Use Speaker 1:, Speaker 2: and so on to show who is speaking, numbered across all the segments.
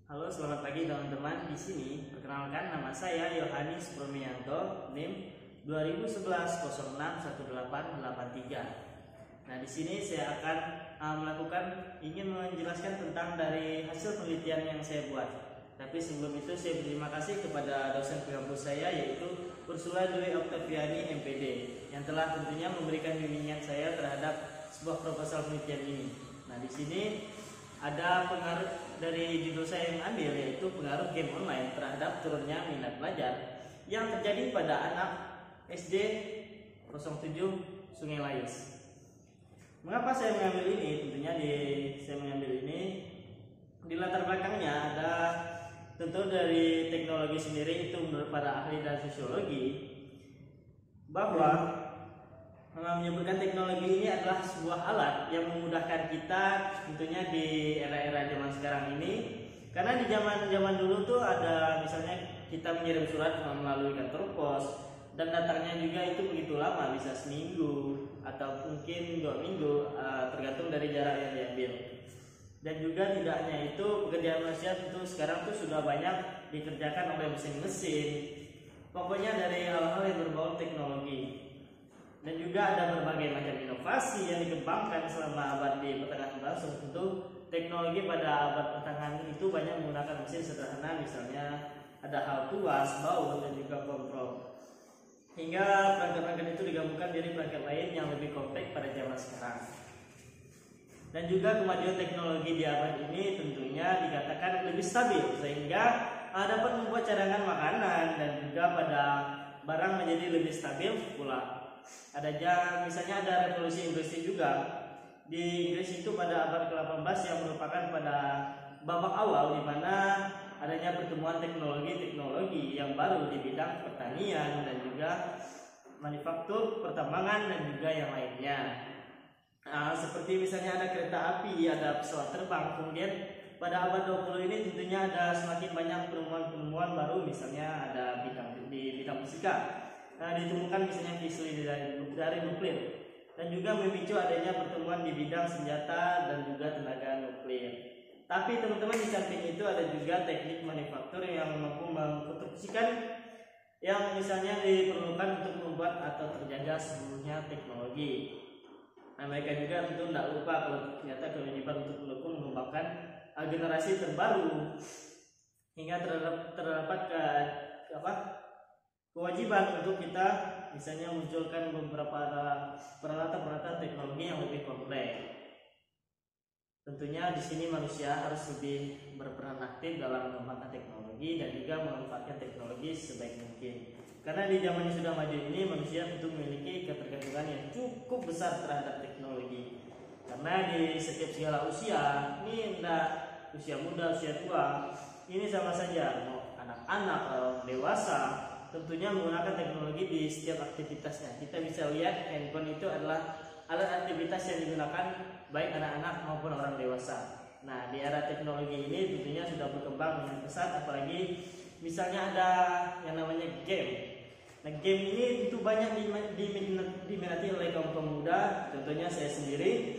Speaker 1: Halo, selamat pagi teman-teman. Di sini perkenalkan, nama saya Yohanes Promianto, NIM 2011-06-1883. Nah, di sini saya akan ingin menjelaskan tentang dari hasil penelitian yang saya buat. Tapi sebelum itu saya berterima kasih kepada dosen kampus saya, yaitu Ursula Dwi Oktaviani MPD, yang telah tentunya memberikan bimbingan saya terhadap sebuah proposal penelitian ini. Nah, di sini ada pengaruh dari judul saya yang ambil, yaitu pengaruh game online terhadap turunnya minat belajar yang terjadi pada anak SD 07 Sungai Layus. Mengapa saya mengambil ini? Tentunya saya mengambil ini di latar belakangnya ada tentu dari teknologi sendiri. Itu menurut para ahli dan sosiologi bahwa menyebutkan teknologi ini adalah sebuah alat yang memudahkan kita tentunya di era-era zaman sekarang ini. Karena di zaman dulu tuh ada misalnya kita mengirim surat melalui kantor pos, dan datangnya juga itu begitu lama, bisa seminggu atau mungkin 2 minggu, tergantung dari jarak yang diambil. Dan juga tidak hanya itu, pekerjaan manusia tentu sekarang tuh sudah banyak dikerjakan oleh mesin-mesin. Pokoknya dari hal-hal yang berbau teknologi. Dan juga ada berbagai macam inovasi yang dikembangkan selama abad di pertengahan langsung. Tentu teknologi pada abad pertengahan itu banyak menggunakan mesin sederhana, misalnya ada hal tuas, baut, dan juga kontrol. Hingga perangkat-perangkat itu digabungkan jadi perangkat lain yang lebih kompleks pada zaman sekarang. Dan juga kemajuan teknologi di abad ini tentunya dikatakan lebih stabil, sehingga dapat membuat cadangan makanan dan juga pada barang menjadi lebih stabil pula. Misalnya ada revolusi industri juga di Inggris itu pada abad ke-18, yang merupakan pada babak awal di mana adanya pertemuan teknologi yang baru di bidang pertanian dan juga manufaktur, pertambangan, dan juga yang lainnya. Seperti misalnya ada kereta api, ada pesawat terbang. Kemudian pada abad 20 ini tentunya ada semakin banyak penemuan-penemuan baru, misalnya ada di bidang fisika. Ditemukan misalnya fisili dari nuklir, dan juga memicu adanya pertemuan di bidang senjata dan juga tenaga nuklir. Tapi teman-teman, di samping itu ada juga teknik manufaktur yang mampu memproduksikan yang misalnya diperlukan untuk membuat atau terjaga seluruhnya teknologi. Nah, mereka juga tentu tidak lupa kalau ternyata kewajiban untuk mendukung mengembangkan generasi terbaru, hingga terdapat kewajiban untuk kita misalnya munculkan beberapa peralatan teknologi yang lebih kompleks. Tentunya di sini manusia harus lebih berperan aktif dalam mengembangkan teknologi dan juga memanfaatkan teknologi sebaik mungkin. Karena di zaman yang sudah maju ini, manusia tentu memiliki ketergantungan yang cukup besar terhadap teknologi. Karena di setiap segala usia, ini tidak usia muda, usia tua, ini sama saja, mau anak-anak atau dewasa, tentunya menggunakan teknologi di setiap aktivitasnya. Kita bisa lihat handphone itu adalah alat aktivitas yang digunakan baik anak-anak maupun orang dewasa. Nah, di era teknologi ini tentunya sudah berkembang dengan pesat, apalagi misalnya ada yang namanya game. Nah, game ini tentu banyak diminati oleh kaum muda, contohnya saya sendiri.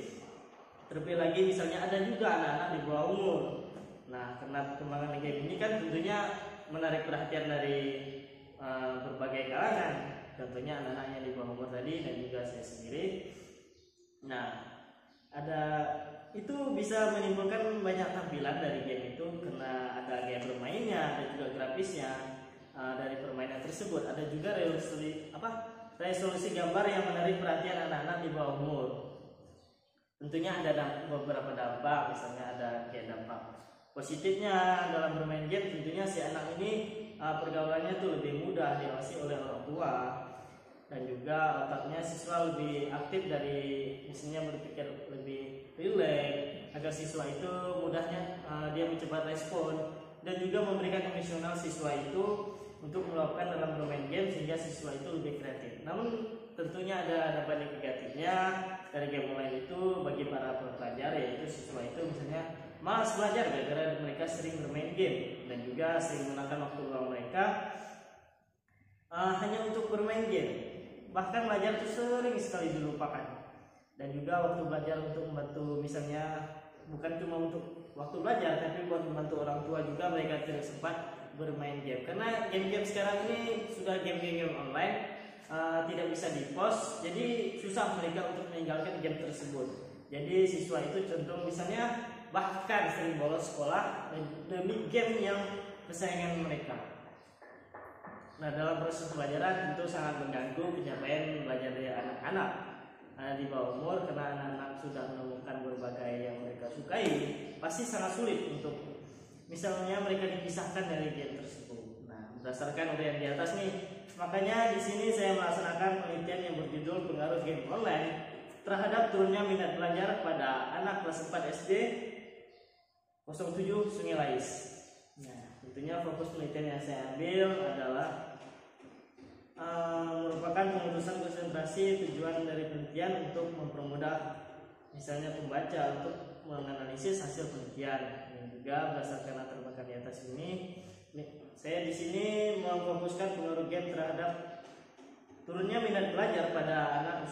Speaker 1: Terlebih lagi misalnya ada juga anak-anak di bawah umur. Nah, karena perkembangan game ini kan tentunya menarik perhatian dari berbagai kalangan, contohnya anak-anaknya di bawah umur tadi dan juga saya sendiri. Nah, itu bisa menimbulkan banyak tampilan dari game itu, karena ada game bermainnya, ada juga grafisnya dari permainan tersebut. Ada juga resolusi gambar yang menarik perhatian anak-anak di bawah umur. Tentunya ada beberapa dampak, misalnya ada kayak dampak positifnya dalam bermain game. Tentunya si anak ini pergaulannya tuh lebih mudah diawasi oleh orang tua, dan juga otaknya siswa lebih aktif dari misalnya berpikir lebih rileks, agar siswa itu mudahnya dia mencepat respon, dan juga memberikan emosional siswa itu untuk meluapkan dalam bermain game, sehingga siswa itu lebih kreatif. Namun tentunya ada dampak negatifnya dari game online itu bagi para pelajar, yaitu siswa itu misalnya malas belajar gara-gara mereka sering bermain game, dan juga sering menggunakan waktu luang mereka hanya untuk bermain game. Bahkan belajar itu sering sekali dilupakan. Dan juga waktu belajar untuk membantu, misalnya bukan cuma untuk waktu belajar, tapi buat membantu orang tua juga mereka tidak sempat bermain game, karena game-game sekarang ini sudah game-game online, tidak bisa di-pause, jadi susah mereka untuk meninggalkan game tersebut. Jadi siswa itu cenderung misalnya bahkan sering bolos sekolah demi game yang kesayangan mereka. Nah, dalam proses pelajaran tentu sangat mengganggu pencapaian belajar dari anak-anak di bawah umur, karena anak-anak sudah menemukan berbagai yang mereka sukai, pasti sangat sulit untuk misalnya mereka dipisahkan dari game tersebut. Nah, berdasarkan uraian di atas nih, makanya di sini saya melaksanakan penelitian yang berjudul pengaruh game online terhadap turunnya minat belajar pada anak kelas 4 SD 07 Sungai Lais. Nah, tentunya fokus penelitian yang saya ambil adalah merupakan pemutusan konsentrasi. Tujuan dari penelitian untuk mempermudah misalnya pembaca untuk menganalisis hasil penelitian, dan juga berdasarkan latar belakang di atas ini, saya di sini memfokuskan pengaruh game terhadap turunnya minat belajar pada anak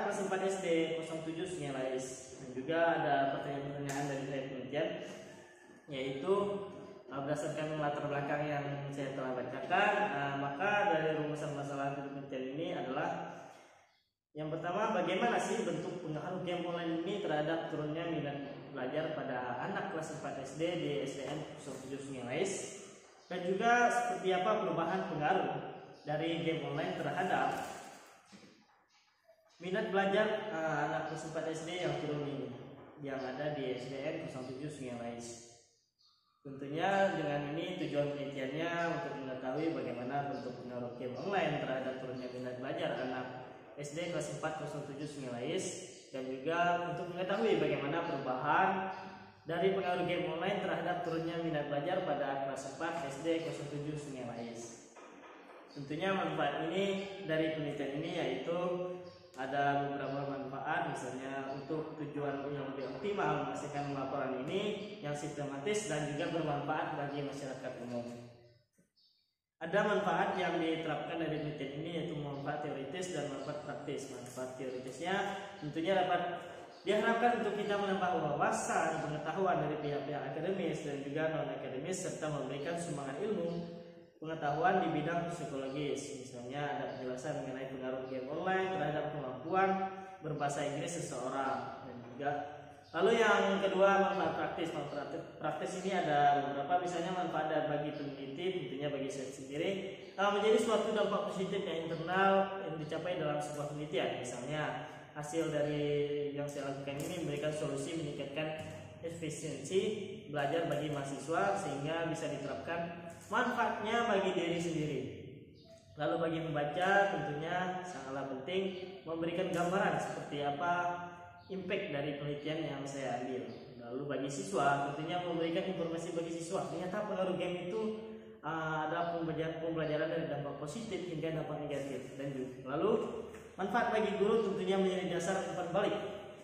Speaker 1: kelas 4 SD 07 Sungai Lais. Dan juga ada pertanyaan-pertanyaan dari saya penelitian, yaitu berdasarkan latar belakang yang saya telah bacakan, maka dari rumusan masalah penelitian ini adalah yang pertama, bagaimana sih bentuk pengaruh game online ini terhadap turunnya minat belajar pada anak kelas 4 SD di SDN 07 Sungai Lais, dan juga seperti apa perubahan pengaruh dari game online terhadap minat belajar anak kelas 4 SD yang turun ini, yang ada di SDN 07 Sungai Lais. Tentunya dengan ini tujuan penelitiannya untuk mengetahui bagaimana bentuk pengaruh game online terhadap turunnya minat belajar anak SD kelas 4 07 Sungai Lais, dan juga untuk mengetahui bagaimana perubahan dari pengaruh game online terhadap turunnya minat belajar pada kelas 4 SD 07 Sungai Lais. Tentunya manfaat ini dari penelitian ini yaitu ada beberapa manfaat, misalnya untuk tujuan yang lebih optimal menghasilkan laporan ini yang sistematis dan juga bermanfaat bagi masyarakat umum. Ada manfaat yang diterapkan dari penelitian ini, yaitu manfaat teoritis dan manfaat praktis. Manfaat teoritisnya tentunya dapat diharapkan untuk kita menambah wawasan pengetahuan dari pihak-pihak akademis dan juga non akademis, serta memberikan sumbangan ilmu pengetahuan di bidang psikologis. Misalnya ada penjelasan mengenai pengaruh game online terhadap kemampuan berbahasa Inggris seseorang, dan juga lalu yang kedua manfaat praktis. Manfaat praktis ini ada beberapa, misalnya manfaat bagi peneliti, tentunya bagi saya sendiri menjadi suatu dampak positif yang internal yang dicapai dalam sebuah penelitian. Misalnya hasil dari yang saya lakukan ini memberikan solusi meningkatkan efisiensi belajar bagi mahasiswa sehingga bisa diterapkan manfaatnya bagi diri sendiri. Lalu bagi pembaca tentunya sangatlah penting memberikan gambaran seperti apa impact dari penelitian yang saya ambil. Lalu bagi siswa tentunya memberikan informasi bagi siswa, ternyata pengaruh game itu ada pembelajaran dari dampak positif hingga dampak negatif. Dan lalu manfaat bagi guru tentunya menjadi dasar umpan balik,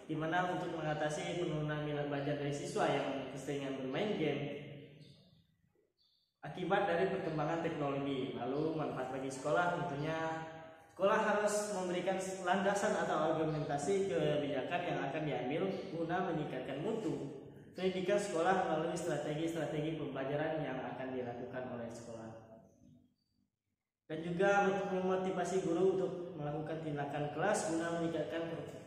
Speaker 1: di mana untuk mengatasi penurunan minat belajar dari siswa yang keseringan bermain game akibat dari perkembangan teknologi. Lalu manfaat bagi sekolah, tentunya sekolah harus memberikan landasan atau argumentasi kebijakan yang akan diambil guna meningkatkan mutu pendidikan sekolah melalui strategi-strategi pembelajaran yang akan dilakukan oleh sekolah. Dan juga memotivasi guru untuk melakukan tindakan kelas guna meningkatkan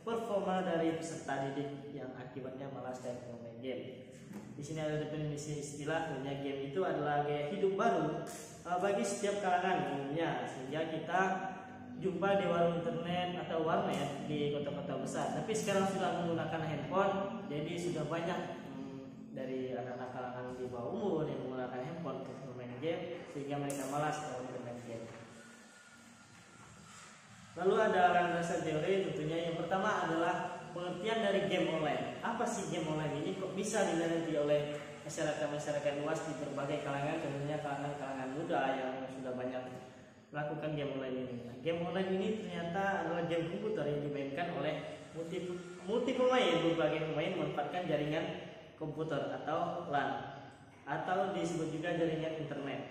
Speaker 1: performa dari peserta didik yang akibatnya malas dan bermain game. Di sini ada definisi istilah, dunia game itu adalah gaya hidup baru bagi setiap kalangan umumnya, sehingga kita jumpa di warung internet atau warnet di kota-kota besar. Tapi sekarang sudah menggunakan handphone, jadi sudah banyak dari anak-anak kalangan di bawah umur yang menggunakan handphone untuk bermain game, sehingga mereka malas kalau bermain game. Lalu ada landasan teori, tentunya yang pertama adalah pengertian dari game online. Apa sih game online ini? Kok bisa dimengerti oleh masyarakat luas di berbagai kalangan, tentunya kalangan muda yang sudah banyak melakukan game online ini. Nah, game online ini ternyata adalah game komputer yang dimainkan oleh multi pemain. Berbagai pemain memanfaatkan jaringan komputer atau LAN, atau disebut juga jaringan internet,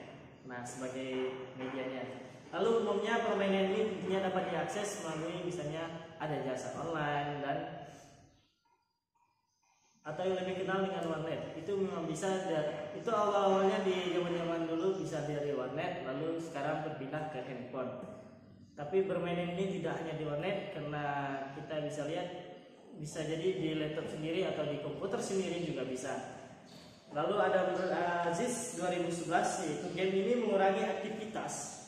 Speaker 1: nah sebagai medianya. Lalu umumnya permainan ini tentunya dapat diakses melalui misalnya ada jasa online, dan atau yang lebih kenal dengan warnet. Itu memang bisa itu awal-awalnya di zaman-zaman dulu bisa dari warnet, lalu sekarang berpindah ke handphone. Tapi bermain ini tidak hanya di warnet, karena kita bisa lihat bisa jadi di laptop sendiri atau di komputer sendiri juga bisa. Lalu ada menurut Aziz 2011, yaitu game ini mengurangi aktivitas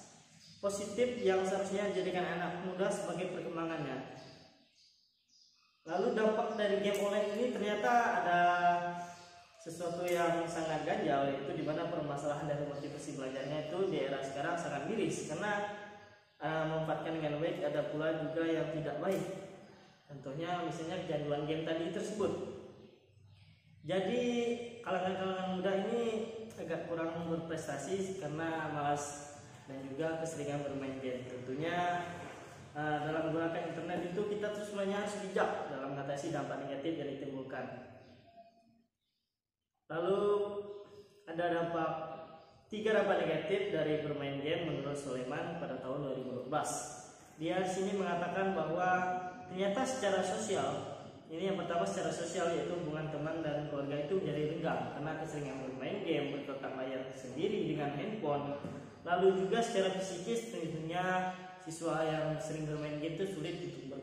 Speaker 1: positif yang seharusnya dijadikan anak muda sebagai perkembangannya. Lalu dampak dari game online ini ternyata ada sesuatu yang sangat ganjal, yaitu di mana permasalahan dari motivasi belajarnya itu di era sekarang sangat miris, karena memanfaatkan dengan baik, ada pula juga yang tidak baik. Contohnya misalnya kecanduan game tadi tersebut. Jadi kalangan-kalangan muda ini agak kurang berprestasi karena malas dan juga keseringan bermain game. Tentunya dalam menggunakan internet itu kita terus harus bijak dalam mengatasi dampak negatif yang ditimbulkan. Lalu ada tiga dampak negatif dari bermain game menurut Sulaiman pada tahun 2012. Dia di sini mengatakan bahwa ternyata secara sosial, ini yang pertama secara sosial, yaitu hubungan teman dan keluarga itu menjadi renggang karena keseringan bermain game, bertatap layar sendiri dengan handphone. Lalu juga secara psikis, tentunya siswa yang sering bermain game itu sulit untuk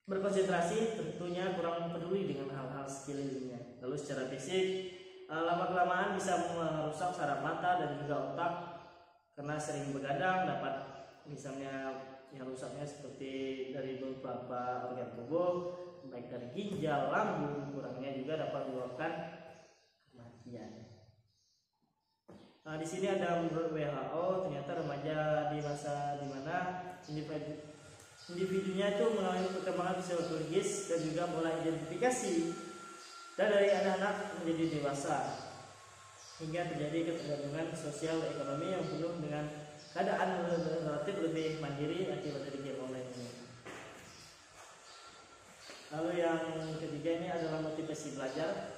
Speaker 1: berkonsentrasi, tentunya kurang peduli dengan hal-hal sekelilingnya. Lalu secara fisik, lama-kelamaan bisa merusak saraf mata dan juga otak karena sering begadang, dapat misalnya yang rusaknya seperti dari beberapa organ tubuh, baik dari ginjal, lambung, kurangnya juga dapat menyebabkan kematian. Nah, di sini ada menurut WHO ternyata remaja di masa dimana individunya itu mengalami perkembangan fisiologis dan juga mulai identifikasi dan dari anak-anak menjadi dewasa, hingga terjadi ketergantungan sosial ekonomi yang penuh dengan keadaan relatif lebih mandiri akibat dari game online ini. Lalu yang ketiga ini adalah motivasi belajar.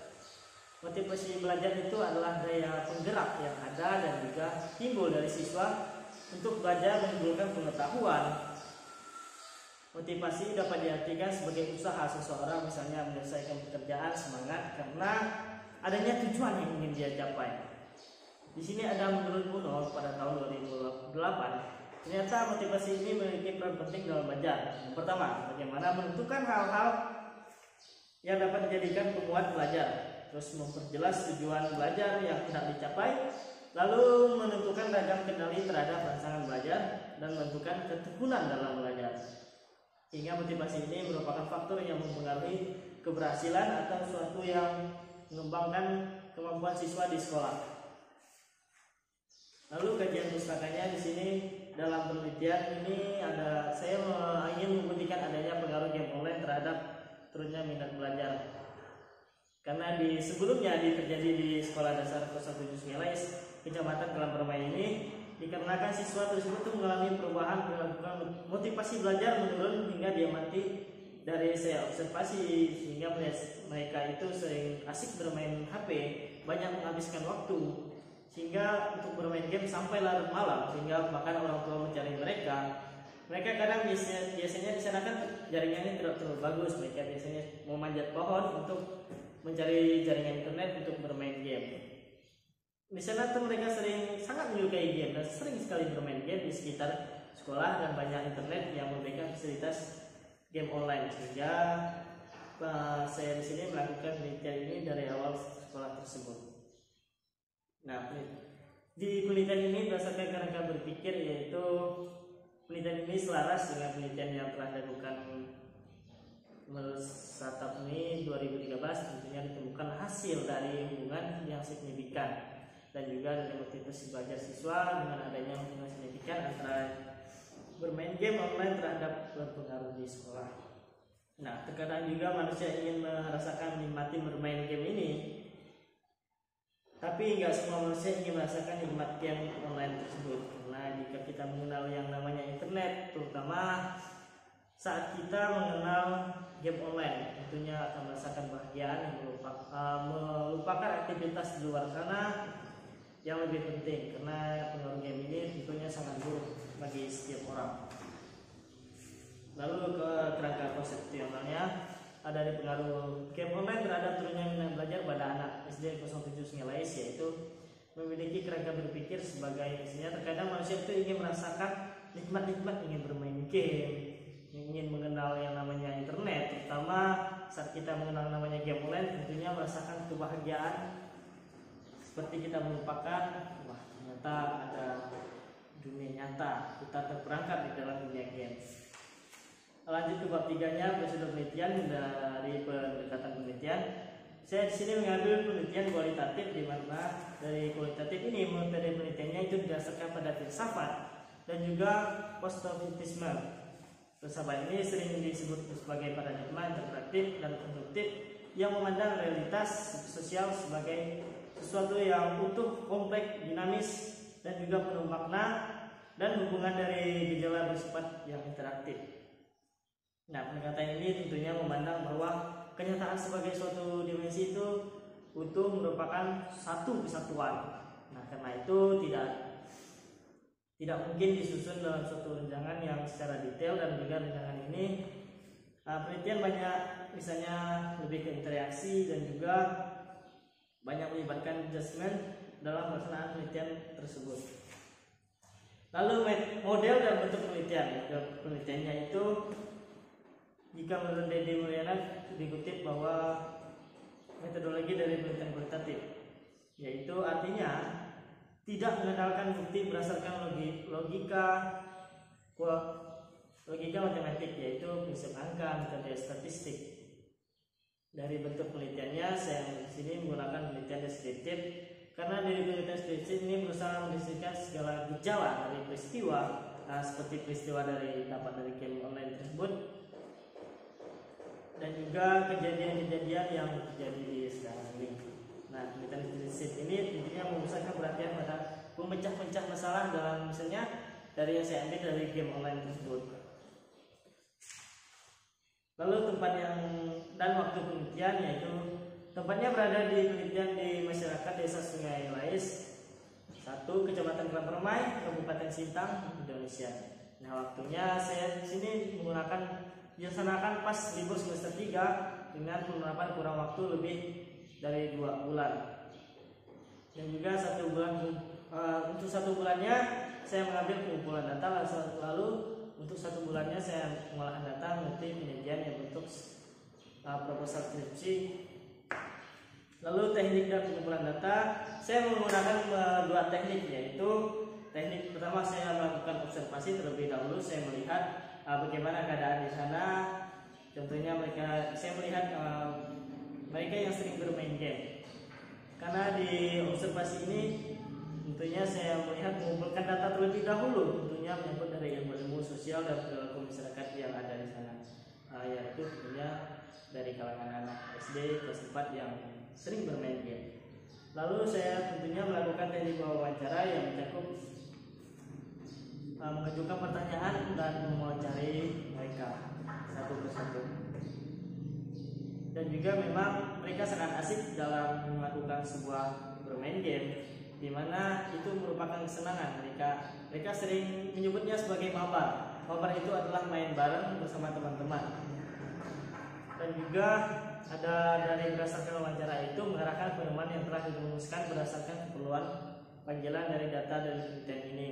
Speaker 1: Motivasi belajar itu adalah daya penggerak yang ada dan juga timbul dari siswa untuk belajar menimbulkan pengetahuan. Motivasi dapat diartikan sebagai usaha seseorang misalnya menyelesaikan pekerjaan, semangat karena adanya tujuan yang ingin dia capai. Di sini ada menurut Uno pada tahun 2008, ternyata motivasi ini memiliki peran penting dalam belajar. Yang pertama, bagaimana menentukan hal-hal yang dapat dijadikan penguat belajar, terus memperjelas tujuan belajar yang hendak dicapai, lalu menentukan ragam kendali terhadap rangsangan belajar dan menentukan ketekunan dalam belajar. Hingga motivasi ini merupakan faktor yang mempengaruhi keberhasilan atau suatu yang mengembangkan kemampuan siswa di sekolah. Lalu kajian pustakanya di sini dalam penelitian ini saya ingin membuktikan adanya pengaruh game online terhadap turunnya minat belajar. Karena sebelumnya terjadi di Sekolah Dasar 07 Sungelais, Kecamatan Kelambermai ini, dikarenakan siswa tersebut mengalami perubahan motivasi belajar menurun hingga dia mati. Dari saya observasi, sehingga mereka itu sering asik bermain HP, banyak menghabiskan waktu, sehingga untuk bermain game sampai larut malam, sehingga bahkan orang tua mencari mereka. Mereka kadang biasanya di sana kan jaringannya tidak terlalu bagus, mereka biasanya memanjat pohon untuk mencari jaringan internet untuk bermain game. Di sana tuh mereka sangat menyukai game dan sering sekali bermain game di sekitar sekolah, dan banyak internet yang memberikan fasilitas game online, sehingga saya di sini melakukan penelitian ini dari awal sekolah tersebut. Nah, di penelitian ini berdasarkan kerangka berpikir, yaitu penelitian ini selaras dengan penelitian yang telah dilakukan menurut startup ini 2013, tentunya ditemukan hasil dari hubungan yang signifikan dan juga dari motivasi belajar siswa dengan adanya hubungan signifikan antara bermain game online terhadap berpengaruh di sekolah. Nah, terkadang juga manusia ingin merasakan menikmati bermain game ini, tapi nggak semua manusia ingin merasakan nikmat game online tersebut. Karena jika kita mengenal yang namanya internet, terutama saat kita mengenal game online, tentunya akan merasakan kebahagiaan yang melupakan aktivitas di luar sana yang lebih penting, karena pengaruh game ini tentunya sangat buruk bagi setiap orang. Lalu ke kerangka konseptualnya, dari pengaruh game online terhadap turunnya minat belajar pada anak SD 07 Sungai Lais, yaitu memiliki kerangka berpikir sebagai misalnya terkadang manusia itu ingin merasakan nikmat-nikmat ingin bermain game, ingin mengenal yang namanya internet, terutama saat kita mengenal namanya game online tentunya merasakan kebahagiaan seperti kita melupakan wah ternyata ada dunia nyata, kita terperangkap di dalam dunia game. Lanjut ke bab 3-nya, prosedur penelitian. Dari pendekatan penelitian, saya di sini mengambil penelitian kualitatif, di mana dari kualitatif ini metode penelitiannya itu didasarkan pada filsafat dan juga positivisme. Filsafat ini sering disebut sebagai paradigma interaktif dan konstruktif yang memandang realitas sosial sebagai sesuatu yang utuh, kompleks, dinamis, dan juga penuh makna dan hubungan dari gejala bersifat yang interaktif. Nah, pendekatan ini tentunya memandang bahwa kenyataan sebagai suatu dimensi itu utuh, merupakan satu kesatuan. Nah, karena itu tidak mungkin disusun dalam suatu rancangan yang secara detail, dan juga rancangan ini penelitian banyak misalnya lebih ke interaksi dan juga banyak melibatkan adjustment dalam pelaksanaan penelitian tersebut. Lalu model dan bentuk penelitian. Penelitiannya itu jika menurut Deddy Mulyana dikutip bahwa metodologi dari penelitian kualitatif, yaitu artinya tidak mengandalkan bukti berdasarkan logika matematik, yaitu prinsip angka, metode statistik. Dari bentuk penelitiannya, saya di sini menggunakan penelitian deskriptif karena dari penelitian deskriptif ini berusaha mendeskripsikan segala gejala dari peristiwa, seperti peristiwa dapat dari game online tersebut, dan juga kejadian-kejadian yang terjadi di sekarang ini. Nah, penelitian deskriptif ini tentunya memusatkan perhatian pada pemecah-pecah masalah dalam misalnya dari yang saya ambil dari game online tersebut. Lalu tempat dan waktu penelitian, yaitu tempatnya berada di penelitian di masyarakat Desa Sungai Lais 1, Kecamatan Permai, Kabupaten Sintang, Indonesia. Nah, waktunya saya di sini dilaksanakan pas libur semester 3 dengan penerapan kurang waktu lebih dari 2 bulan. Dan juga 1 bulan untuk 1 bulannya saya mengambil pengumpulan data, lalu untuk 1 bulannya saya mengolahan data mengerti penyajian yang bentuk proposal skripsi. Lalu teknik dan pengumpulan data, saya menggunakan 2 teknik, yaitu teknik pertama saya melakukan observasi terlebih dahulu, saya melihat bagaimana keadaan di sana. Contohnya saya melihat mereka yang sering bermain game. Karena di observasi ini tentunya saya melihat mengumpulkan data terlebih dahulu, tentunya menyangkut dari ilmu-ilmu sosial dan perilaku masyarakat yang ada di sana, yaitu tentunya dari kalangan anak SD kelas 4 yang sering bermain game. Lalu saya tentunya melakukan teknik wawancara yang mencakup mengajukan pertanyaan dan mewawancari mereka satu persatu. Dan juga memang mereka sangat asik dalam melakukan sebuah bermain game, di mana itu merupakan kesenangan mereka. Mereka sering menyebutnya sebagai mabar. Mabar itu adalah main bareng bersama teman-teman. Dan juga ada dari berdasarkan wawancara itu mengarahkan penemuan yang telah dirumuskan berdasarkan keperluan panggilan dari data dari penelitian ini.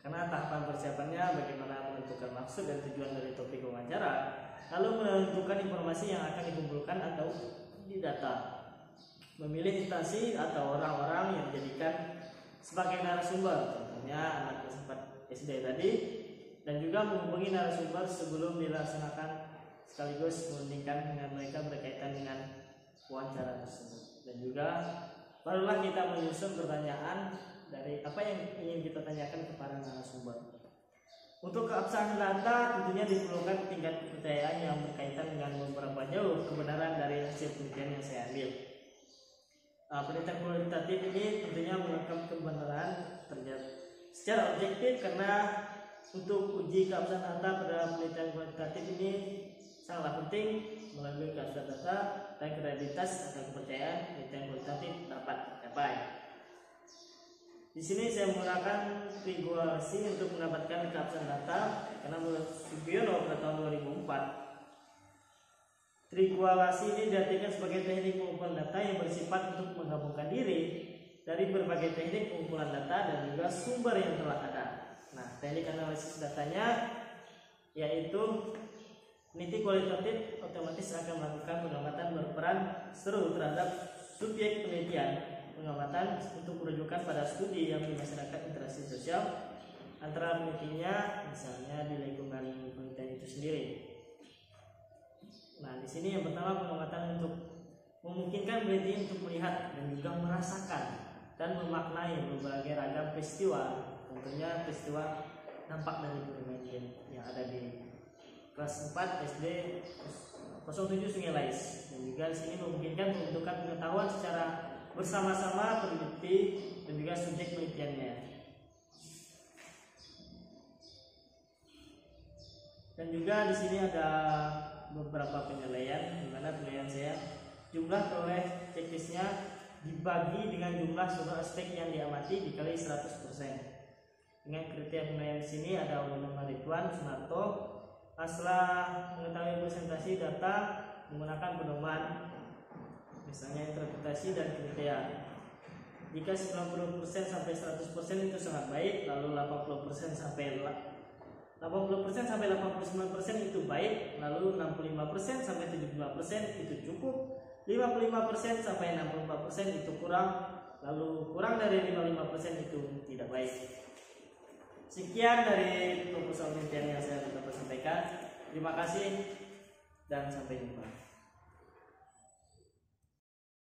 Speaker 1: Karena tahapan persiapannya bagaimana menentukan maksud dan tujuan dari topik wawancara, lalu menentukan informasi yang akan dikumpulkan atau didata, memilih instansi atau orang-orang yang dijadikan sebagai narasumber, contohnya anak kelas 4 SD tadi, dan juga menghubungi narasumber sebelum dilaksanakan, sekaligus mementingkan dengan mereka berkaitan dengan wawancara tersebut. Dan juga barulah kita menyusun pertanyaan dari apa yang ingin kita tanyakan kepada narasumber. Untuk keabsahan data tentunya diperlukan tingkat kepercayaan yang berkaitan dengan beberapa jauh kebenaran dari hasil penelitian yang saya ambil. Penelitian kualitatif ini tentunya merekam kebenaran terjadi secara objektif, karena untuk uji keabsahan data pada penelitian kualitatif ini sangatlah penting melalui keabsahan data dan kredibilitas atau kepercayaan penelitian kualitatif dapat tercapai. Di sini saya menggunakan regulasi untuk mendapatkan keabsahan data, karena menurut Sugiono pada tahun 2004 Trikulasi ini diartikan sebagai teknik pengumpulan data yang bersifat untuk menggabungkan diri dari berbagai teknik pengumpulan data dan juga sumber yang telah ada. Nah, teknik analisis datanya yaitu peneliti kualitatif otomatis akan melakukan pengamatan berperan seru terhadap subjek penelitian. Pengamatan untuk merujukan pada studi yang di masyarakat interaksi sosial antara penelitinya, misalnya di lingkungan penelitian itu sendiri. Nah, di sini yang pertama pengamatan untuk memungkinkan peneliti untuk melihat dan juga merasakan dan memaknai berbagai ragam peristiwa, tentunya peristiwa dampak dari penelitian yang ada di kelas 4 SD 07 Sungai Lais. Dan juga di sini memungkinkan pembentukan pengetahuan secara bersama-sama peneliti dan juga subjek penelitiannya. Dan juga di sini ada beberapa penilaian, di mana penilaian saya jumlah peroleh checklistnya dibagi dengan jumlah seluruh aspek yang diamati dikali 100%. Dengan kriteria penilaian di sini ada Ulama Ridwan Sunarto. Setelah mengetahui presentasi data menggunakan pedoman, misalnya interpretasi dan kriteria. Jika 90% sampai 100% itu sangat baik, lalu 80% sampai 89% itu baik, lalu 65% sampai 75% itu cukup, 55% sampai 64% itu kurang, lalu kurang dari 55% itu tidak baik. Sekian dari proposal penelitian yang saya dapat sampaikan. Terima kasih dan sampai jumpa.